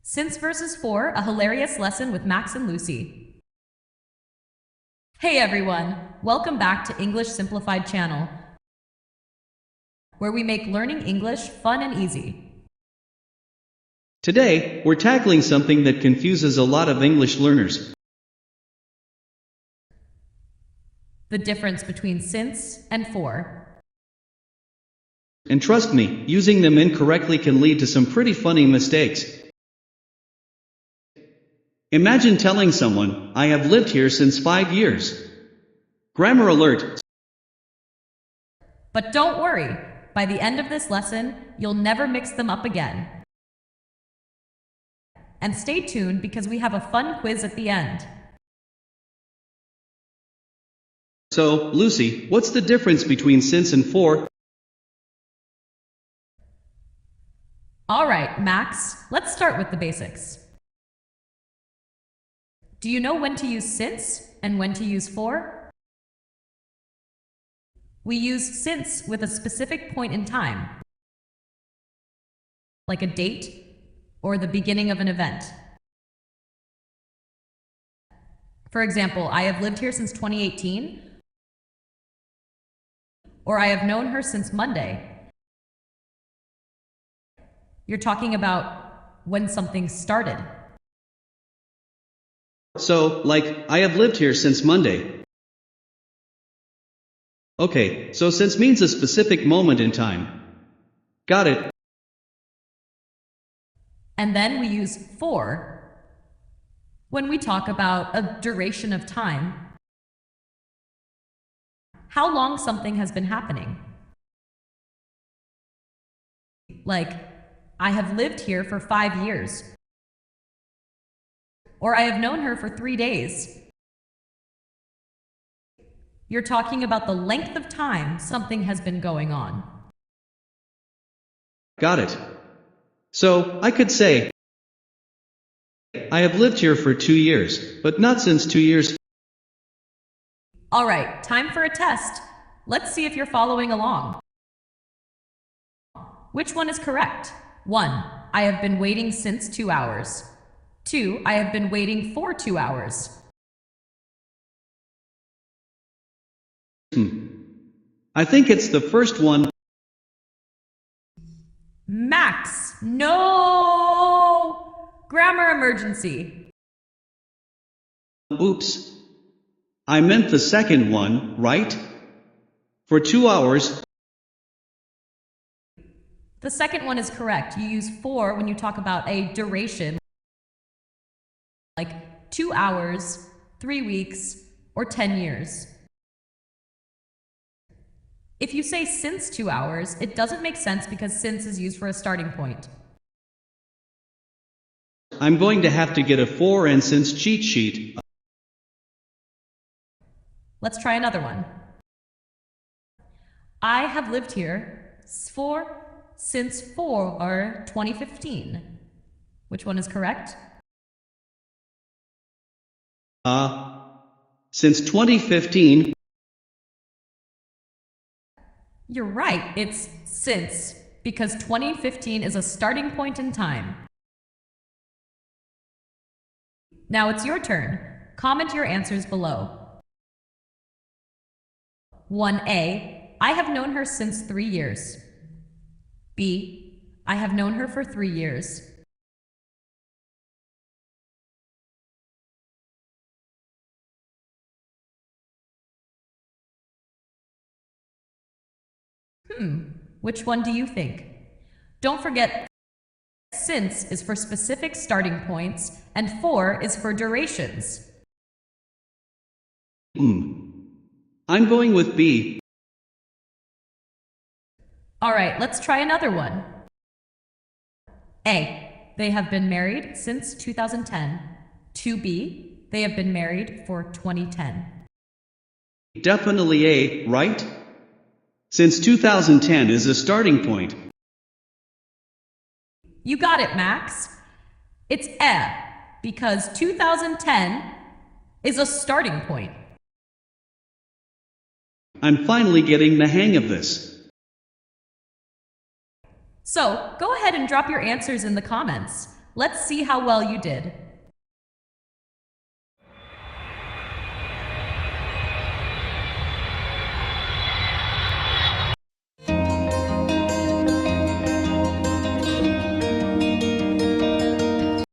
Since versus 4, a hilarious lesson with Max and Lucy. Hey everyone, welcome back to English Simplified channel, where we make learning English fun and easy. Today, we're tackling something that confuses a lot of English learners. The difference between since and for. And trust me, using them incorrectly can lead to some pretty funny mistakes. Imagine telling someone, I have lived here since 5 years. Grammar alert. But don't worry, by the end of this lesson, you'll never mix them up again. And stay tuned because we have a fun quiz at the end. So, Lucy, what's the difference between since and for? Alright, Max, let's start with the basics. Do you know when to use since and when to use for? We use since with a specific point in time, like a date or the beginning of an event. For example, I have lived here since 2018, or I have known her since Monday. You're talking about when something started. So, like, I have lived here since Monday. Okay, so since means a specific moment in time. Got it. And then we use for when we talk about a duration of time. How long something has been happening. Like, I have lived here for 5 years. Or I have known her for 3 days. You're talking about the length of time something has been going on. Got it. So, I could say, I have lived here for 2 years, but not since 2 years. Alright, time for a test. Let's see if you're following along. Which one is correct? 1. I have been waiting since 2 hours. 2. I have been waiting for 2 hours. I think it's the first one. Max, no! Grammar emergency. Oops. I meant the second one, right? For 2 hours. The second one is correct. You use for when you talk about a duration, like 2 hours, 3 weeks, or 10 years. If you say since 2 hours, it doesn't make sense because since is used for a starting point. I'm going to have to get a for and since cheat sheet. Let's try another one. I have lived here since 2015. Which one is correct? Since 2015. You're right, it's since, because 2015 is a starting point in time. Now it's your turn. Comment your answers below. 1A, I have known her since 3 years. B, I have known her for 3 years. Which one do you think? Don't forget, since is for specific starting points, and for is for durations. I'm going with B. Alright, let's try another one. A, they have been married since 2010. 2B, they have been married for 2010. Definitely A, right? Since 2010 is a starting point. You got it, Max. It's A, because 2010 is a starting point. I'm finally getting the hang of this. So, go ahead and drop your answers in the comments. Let's see how well you did.